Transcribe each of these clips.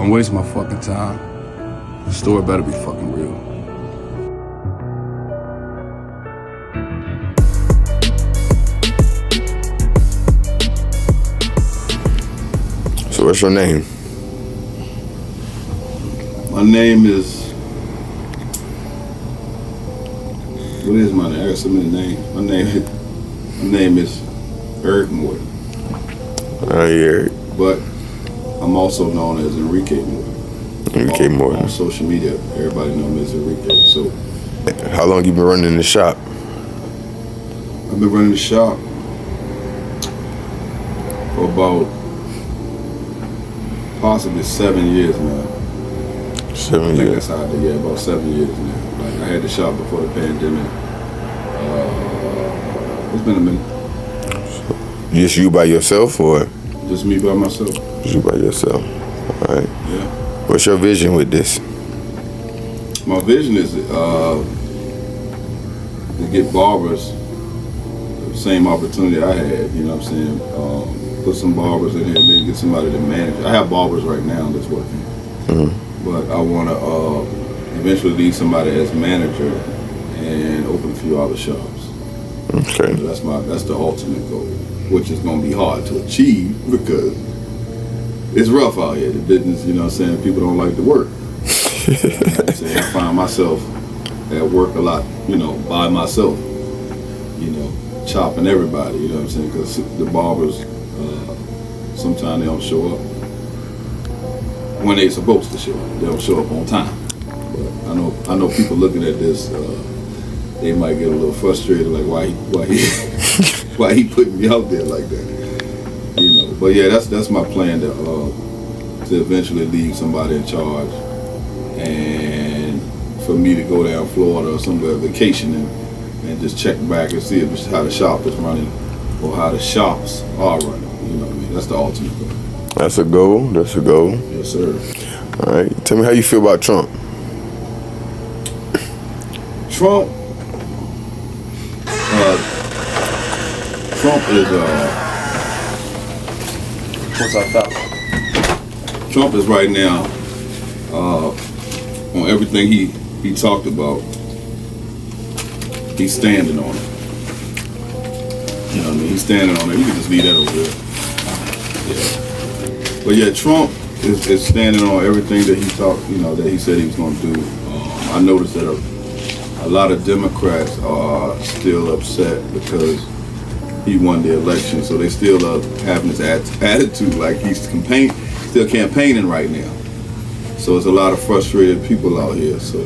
Don't waste my fucking time. The story better be fucking real. So what's your name? My name is... What is my name? I got so many names. My name is Eric Morton. Eric. But I'm also known as Enrique Morton. Enrique Morton. On social media, everybody knows me as Enrique. So, how long you been running the shop? I've been running the shop for about possibly 7 years now. 7 I think years. that's how I did. Yeah, about 7 years now. Like I had the shop before the pandemic. It's been a minute. Just you by yourself or? Just me by myself. Just you by yourself. All right. Yeah. What's your vision with this? My vision is to get barbers the same opportunity I had. You know what I'm saying? Put some barbers in here, maybe get somebody to manage. I have barbers right now that's working, but I want to eventually leave somebody as manager and open a few other shops. Okay. So that's the ultimate goal, which is going to be hard to achieve because it's rough out here. The business, you know what I'm saying, people don't like to work. You know what I'm saying? I find myself at work a lot, you know, by myself, you know, chopping everybody, you know what I'm saying, because the barbers, sometimes they don't show up when they're supposed to show up. They don't show up on time. But I know people looking at this, they might get a little frustrated, like why he putting me out there like that, you know. But yeah, that's my plan to eventually leave somebody in charge, and for me to go down Florida or somewhere vacationing and just check back and see if how the shop is running or how the shops are running. You know what I mean? That's the ultimate goal. That's a goal. That's a goal. Yes, sir. All right. Tell me how you feel about Trump. Trump is What's up, fella? Trump is right now on everything he talked about. He's standing on it. You know what I mean? He's standing on it. You can just leave that over there. Yeah. But yeah, Trump is standing on everything that he talked. You know, that he said he was going to do. I noticed that a lot of Democrats are still upset because he won the election, so they still are having this attitude like he's still campaigning right now. So there's a lot of frustrated people out here. So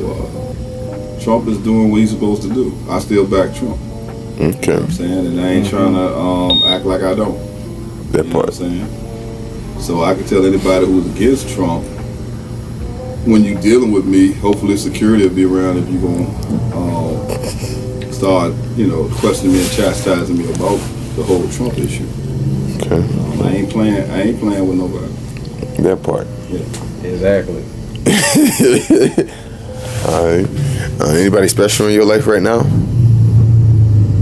Trump is doing what he's supposed to do. I still back Trump. Okay. You know what I'm saying? And I ain't trying to act like I don't. That You know part. what I'm saying? So I can tell anybody who's against Trump, when you're dealing with me, hopefully security will be around if you're going to start, you know, questioning me and chastising me about the whole Trump issue. Okay. I ain't playing with nobody. That part. Yeah. Exactly. All right. Anybody special in your life right now?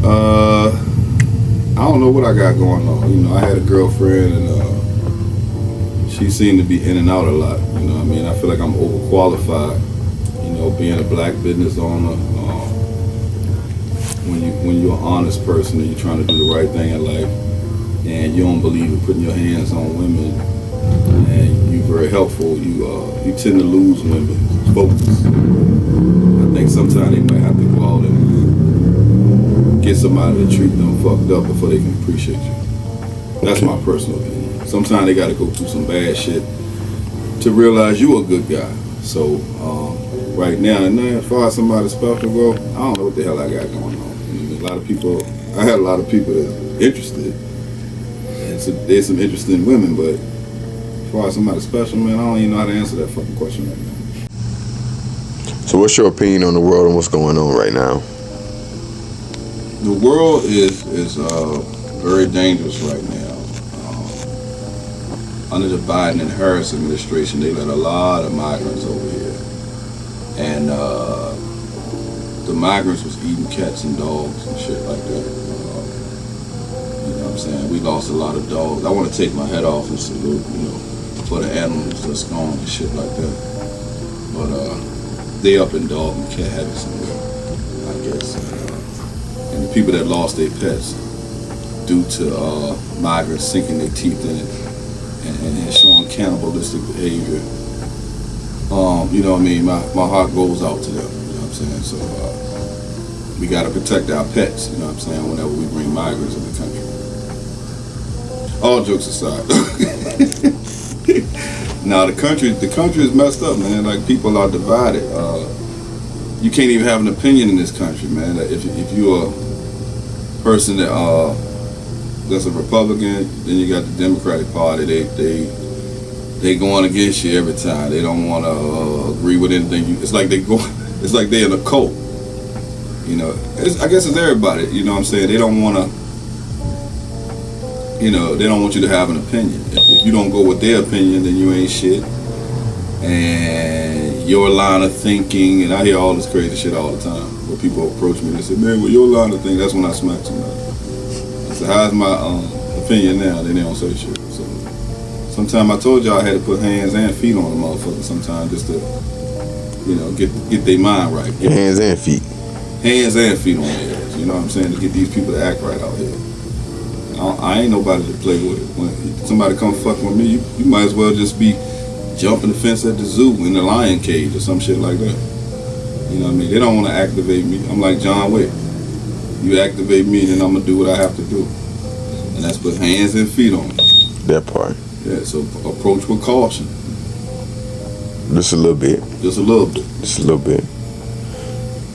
I don't know what I got going on. You know, I had a girlfriend and she seemed to be in and out a lot. You know what I mean? I feel like I'm overqualified. You know, being a black business owner. When you're an honest person and you're trying to do the right thing in life, and you don't believe in putting your hands on women, and you're very helpful, you tend to lose women's focus. I think sometimes they might have to go out and get somebody to treat them fucked up before they can appreciate you. That's my personal opinion. Sometimes they got to go through some bad shit to realize you're a good guy. So right now, and as far as somebody special go, I don't know what the hell I got going on. I had a lot of people that are interested, and so there's some interesting women, but as far as somebody special, man, I don't even know how to answer that fucking question right now. So what's your opinion on the world and what's going on right now? The world is very dangerous right now. Under the Biden and Harris administration, they let a lot of migrants over here, and the migrants was eating cats and dogs and shit like that. You know what I'm saying? We lost a lot of dogs. I want to take my head off and salute, you know, for the animals that's gone and shit like that. But they up in dog and cat habit somewhere, I guess. And the people that lost their pets due to migrants sinking their teeth in it and showing cannibalistic behavior, you know what I mean? My heart goes out to them, you know what I'm saying? So we gotta protect our pets, you know what I'm saying, whenever we bring migrants in the country. All jokes aside. Now the country is messed up, man. Like, people are divided. You can't even have an opinion in this country, man. If you're a person that's a Republican, then you got the Democratic Party. They going against you every time. They don't want to agree with anything. It's like they're in a cult. You know, I guess it's everybody. You know what I'm saying? They don't want to. You know, they don't want you to have an opinion. If you don't go with their opinion, then you ain't shit. And your line of thinking, and I hear all this crazy shit all the time, where people approach me and they say, man, well, your line of thinking, that's when I smack somebody. I say, how's my opinion now? Then they don't say shit. So sometimes I told y'all I had to put hands and feet on the motherfucker sometimes just to, you know, get their mind right. Get hands and feet. Hands and feet on their ass, you know what I'm saying, to get these people to act right out here. I ain't nobody to play with. When somebody come fuck with me, you might as well just be jumping the fence at the zoo in the lion cage or some shit like that. You know what I mean? They don't want to activate me. I'm like John Wick. You activate me, then I'm gonna do what I have to do, and that's put hands and feet on me. That part. Yeah. So approach with caution. Just a little bit. Just a little bit. Just a little bit.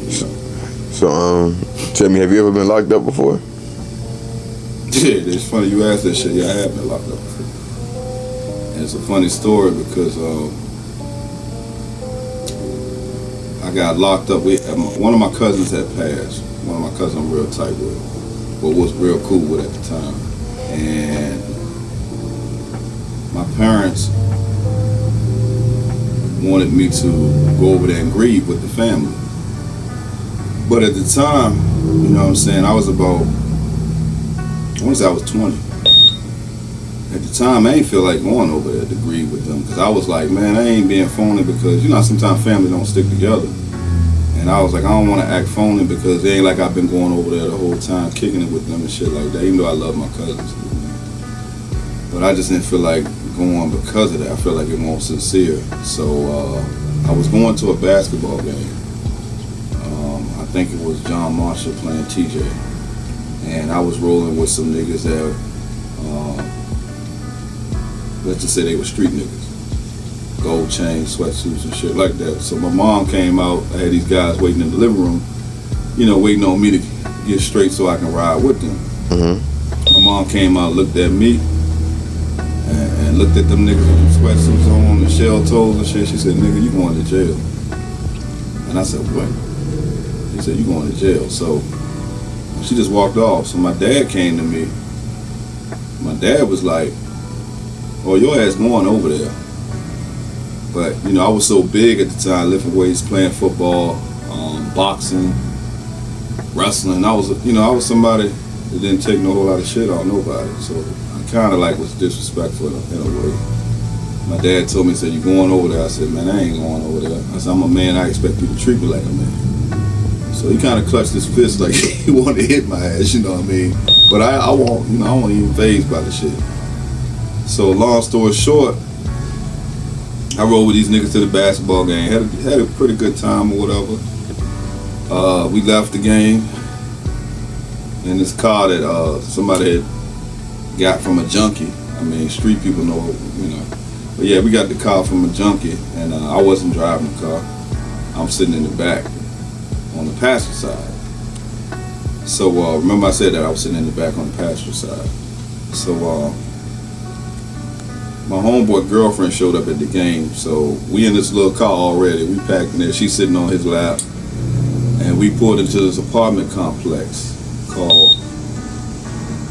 You know. So tell me, have you ever been locked up before? Yeah, it's funny you asked that shit. Yeah, I have been locked up before. And it's a funny story because I got locked up with one of my cousins had passed. One of my cousins I'm real tight with, but was real cool with at the time. And my parents wanted me to go over there and grieve with the family. But at the time, you know what I'm saying, I was about, I want to say I was 20. At the time, I ain't feel like going over there to grieve with them because I was like, man, I ain't being phony because, you know, sometimes family don't stick together. And I was like, I don't want to act phony because it ain't like I've been going over there the whole time kicking it with them and shit like that, even though I love my cousins. But I just didn't feel like going because of that. I felt like it wasn't sincere. So I was going to a basketball game. I think it was John Marshall playing TJ. And I was rolling with some niggas that, let's just say they were street niggas. Gold chains, sweatsuits and shit like that. So my mom came out, I had these guys waiting in the living room, you know, waiting on me to get straight so I can ride with them. Mm-hmm. My mom came out, looked at me, and looked at them niggas with them sweatsuits on and shell toes and shit. She said, nigga, you going to jail. And I said, what? She said, you going to jail. So she just walked off. So my dad came to me. My dad was like, oh, your ass going over there. But, you know, I was so big at the time, lifting weights, playing football, boxing, wrestling. I was somebody that didn't take no whole lot of shit off nobody. So I kind of like was disrespectful in a way. My dad told me, he said, you going over there? I said, man, I ain't going over there. I said, I'm a man, I expect you to treat me like a man. So he kind of clutched his fist like he wanted to hit my ass, you know what I mean? But I won't even phased by the shit. So long story short, I rode with these niggas to the basketball game. Had a pretty good time or whatever. We left the game in this car that somebody had got from a junkie. I mean, street people know, you know. But yeah, we got the car from a junkie, and I wasn't driving the car. I'm sitting in the back on the passenger side. So remember I said that I was sitting in the back on the passenger side. So my homeboy girlfriend showed up at the game, so we in this little car already. We packed in there. She's sitting on his lap, and we pulled into this apartment complex called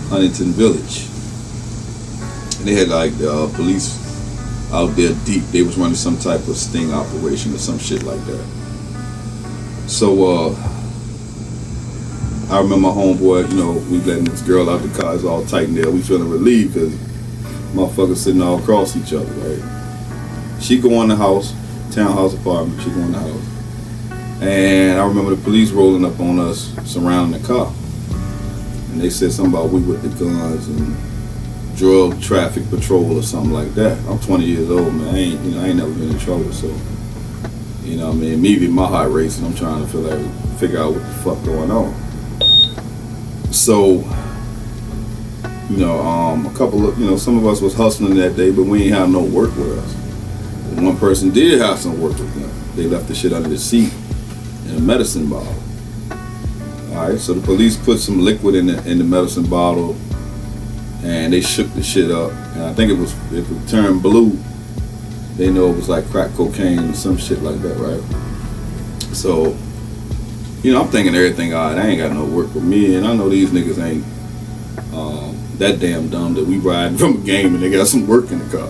Huntington Village. And they had like the police out there deep. They was running some type of sting operation or some shit like that. So I remember my homeboy, you know, we letting this girl out the car. It's all tight in there. We feeling relieved because motherfuckers sitting all across each other, right? She go in the house, townhouse apartment. She go in the house, and I remember the police rolling up on us, surrounding the car, and they said something about we with the guns and drug traffic patrol or something like that. I'm 20 years old, man. I ain't never been in trouble, so you know what I mean. Immediately my heart racing. I'm trying to figure out what the fuck going on. So, you know, a couple of, you know, some of us was hustling that day, but we ain't have no work with us. But one person did have some work with them. They left the shit under the seat in a medicine bottle. All right, so the police put some liquid in the medicine bottle, and they shook the shit up. And I think if it turned blue, they know it was like crack cocaine or some shit like that, right? So, you know, I'm thinking everything, all right, I ain't got no work with me, and I know these niggas ain't that damn dumb that we riding from a game and they got some work in the car.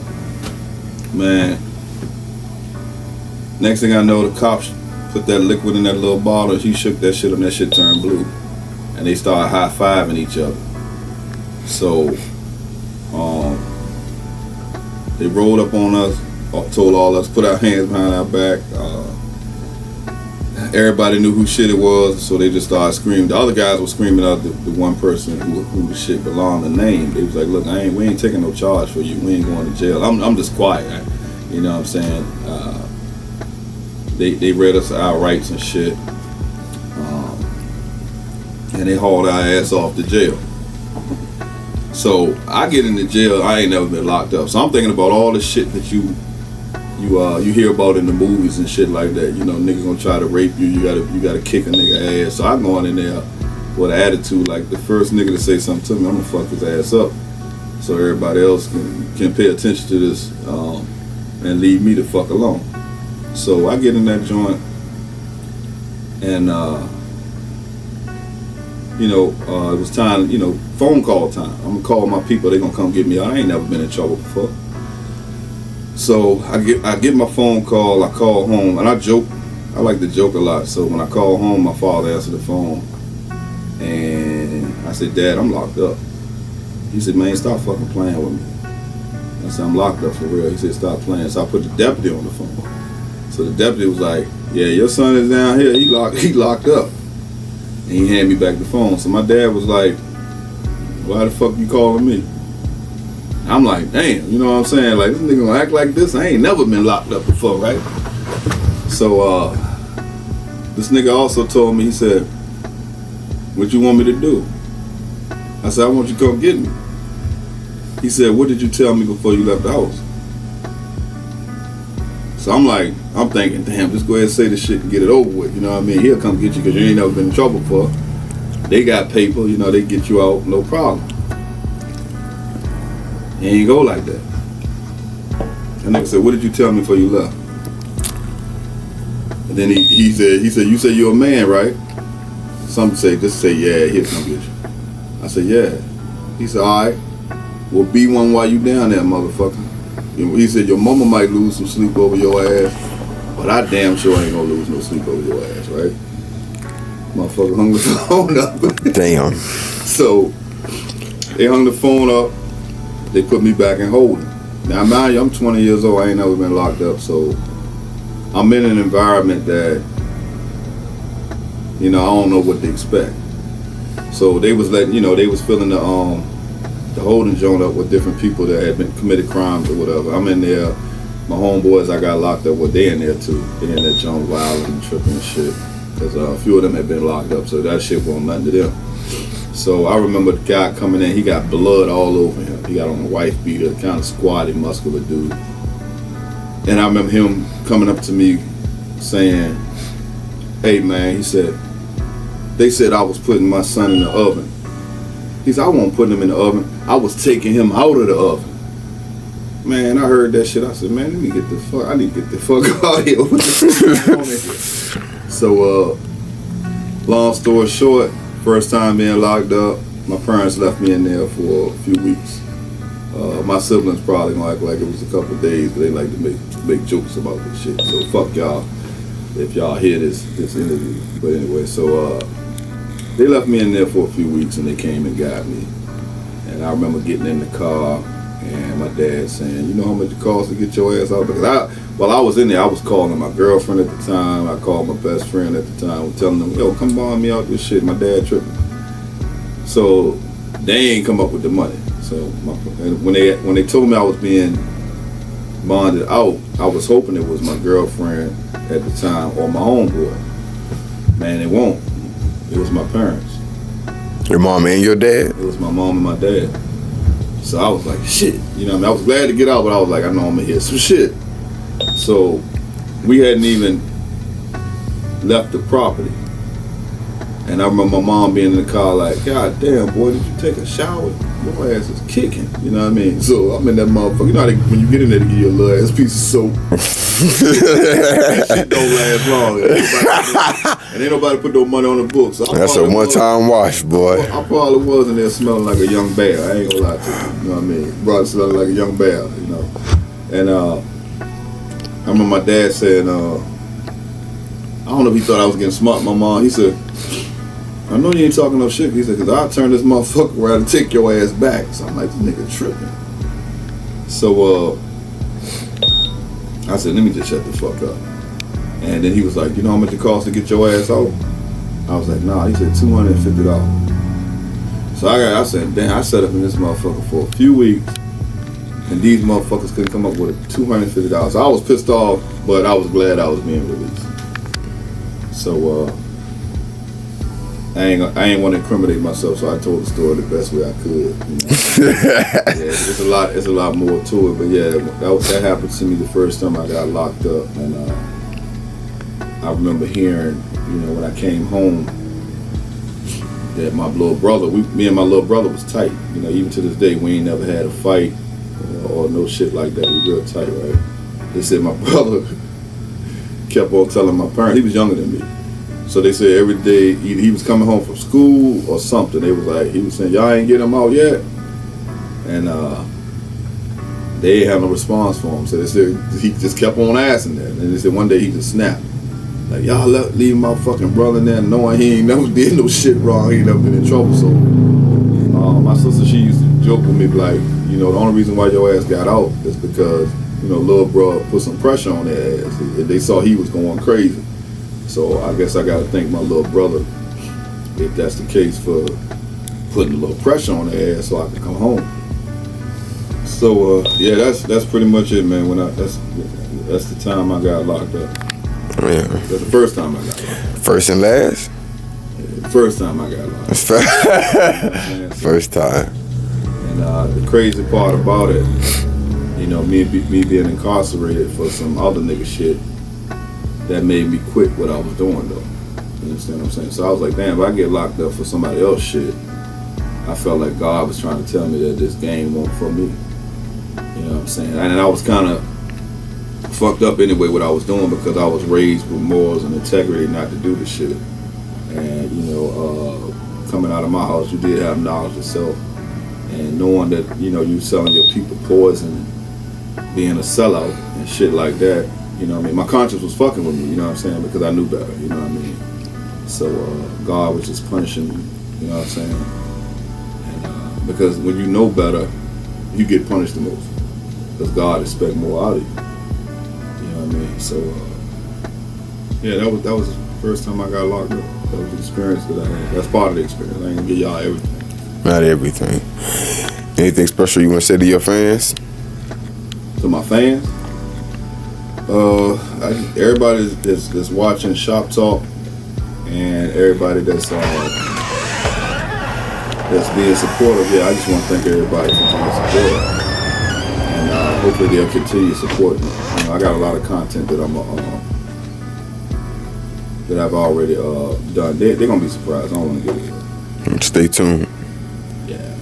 Man, next thing I know, the cops put that liquid in that little bottle, he shook that shit up, and that shit turned blue. And they started high-fiving each other. So, they rolled up on us, told all us, put our hands behind our back. Everybody knew who shit it was, so they just started screaming. The other guys were screaming out the one person who the shit belonged to name. They was like, look, we ain't taking no charge for you. We ain't going to jail. I'm just quiet. You know what I'm saying? They read us our rights and shit. And they hauled our ass off to jail. So I get into jail. I ain't never been locked up. So I'm thinking about all the shit that you hear about in the movies and shit like that. You know, niggas gonna try to rape you. You gotta kick a nigga ass. So I'm going in there with an attitude like the first nigga to say something to me, I'm gonna fuck his ass up. So everybody else can pay attention to this and leave me the fuck alone. So I get in that joint, and it was time. You know, phone call time. I'm gonna call my people. They gonna come get me. I ain't never been in trouble before. So I get my phone call, I call home, and I joke. I like to joke a lot. So when I call home, my father answered the phone, and I said, Dad, I'm locked up. He said, man, stop fucking playing with me. I said, I'm locked up for real. He said, stop playing. So I put the deputy on the phone. So the deputy was like, yeah, your son is down here, he locked up. And he handed me back the phone. So my dad was like, why the fuck you calling me? I'm like, damn, you know what I'm saying? Like, this nigga gonna act like this? I ain't never been locked up before, right? So, this nigga also told me, he said, what you want me to do? I said, I want you to come get me. He said, what did you tell me before you left the house? So I'm thinking, damn, just go ahead and say this shit and get it over with. You know what I mean? He'll come get you because you ain't never been in trouble before. They got paper, you know, they get you out, no problem. He ain't go like that. That nigga said, what did you tell me before you left? And then he said, you say you're a man, right? Some say, just say, yeah, he'll come get you. I said, yeah. He said, all right, well, be one while you down there, motherfucker. He said, your mama might lose some sleep over your ass, but I damn sure ain't gonna lose no sleep over your ass, right? Motherfucker hung the phone up. Damn. So, they hung the phone up. They put me back in holding. Now, mind you, I'm 20 years old. I ain't never been locked up, so I'm in an environment that, you know, I don't know what to expect. So they was letting, you know, they was filling the holding joint up with different people that had been committed crimes or whatever. I'm in there. My homeboys I got locked up with, they in there too. They in that joint wilding and tripping and shit. Because a few of them had been locked up, so that shit wasn't nothing to them. So I remember the guy coming in, he got blood all over him. He got on a wife beater, kind of squatty, muscular dude. And I remember him coming up to me saying, hey man, he said, they said I was putting my son in the oven. He said, I wasn't putting him in the oven. I was taking him out of the oven. Man, I heard that shit. I said, man, I need to get the fuck out of here. What the fuck on here? So, long story short, first time being locked up, my parents left me in there for a few weeks. My siblings probably gonna act like it was a couple of days, but they like to make jokes about this shit. So fuck y'all if y'all hear this interview. But anyway, so they left me in there for a few weeks and they came and got me. And I remember getting in the car and my dad saying, you know how much it costs to get your ass out? Because while I was in there, I was calling my girlfriend at the time. I called my best friend at the time, telling them, yo, come bond me out this shit. My dad tripping. So they ain't come up with the money. So and when they told me I was being bonded out, I was hoping it was my girlfriend at the time or my homeboy. Man, it won't. It was my parents. Your mom and your dad? It was my mom and my dad. So I was like, shit. You know what I mean? I was glad to get out, but I was like, I know I'm gonna hear some shit. So we hadn't even left the property. And I remember my mom being in the car like, God damn, boy, did you take a shower? Your ass is kicking. You know what I mean? So I'm in that motherfucker. You know how when you get in there to give you a little ass piece of soap. That shit don't last long. And ain't nobody put no money on the books. So that's a one-time wash, boy. I probably was in there smelling like a young bear. I ain't gonna lie to you. You know what I mean? Probably smelling like a young bear, you know. And I remember my dad saying, I don't know if he thought I was getting smart. My mom, he said, I know you ain't talking no shit. He said, because I'll turn this motherfucker around and take your ass back. So I'm like, this nigga tripping. So I said, let me just shut the fuck up. And then he was like, you know how much it costs to get your ass out? I was like, nah. He said, $250. So I said, damn, I sat up in this motherfucker for a few weeks. And these motherfuckers couldn't come up with $250. So I was pissed off, but I was glad I was being released. So I ain't want to incriminate myself, so I told the story the best way I could. You know? Yeah, it's a lot more to it, but yeah, that happened to me the first time I got locked up, and I remember hearing, you know, when I came home, that my little brother, me and my little brother was tight. You know, even to this day, we ain't never had a fight or no shit like that. We real tight, right? They said my brother kept on telling my parents, he was younger than me. So they said every day, either he was coming home from school or something. They was like, he was saying, y'all ain't getting him out yet. And they ain't have no response for him. So they said he just kept on asking that. And they said one day he just snapped. Like, y'all leave my fucking brother in there knowing he ain't never did no shit wrong. He ain't never been in trouble. So my sister, she used to joke with me like, you know, the only reason why your ass got out is because, you know, little bro put some pressure on their ass. They saw he was going crazy. So I guess I gotta thank my little brother, if that's the case, for putting a little pressure on their ass so I could come home. So yeah, that's pretty much it, man. That's the time I got locked up. Yeah. That's the first time I got locked up. First and last? Yeah, the first time I got locked up. First time. And the crazy part about it, you know, me being incarcerated for some other nigga shit, that made me quit what I was doing though. You understand what I'm saying? So I was like, damn, if I get locked up for somebody else shit, I felt like God was trying to tell me that this game wasn't for me. You know what I'm saying? And I was kind of fucked up anyway what I was doing, because I was raised with morals and integrity not to do the shit. And you know, coming out of my house, you did have knowledge yourself, and knowing that, you know, you selling your people poison, being a sellout and shit like that. You know what I mean? My conscience was fucking with me, you know what I'm saying? Because I knew better, you know what I mean? So God was just punishing me, you know what I'm saying? And because when you know better, you get punished the most. Because God expects more out of you. You know what I mean? So yeah, that was the first time I got locked up. That was the experience that I had. That's part of the experience. I ain't gonna give y'all everything. Not everything. Anything special you want to say to your fans? To my fans? Everybody that's watching Shop Talk, and everybody that's being supportive. Yeah, I just want to thank everybody for being supportive, and hopefully they'll continue supporting me. You know, I got a lot of content that I've already done. They're gonna be surprised. I don't want to get it. Stay tuned. Yeah.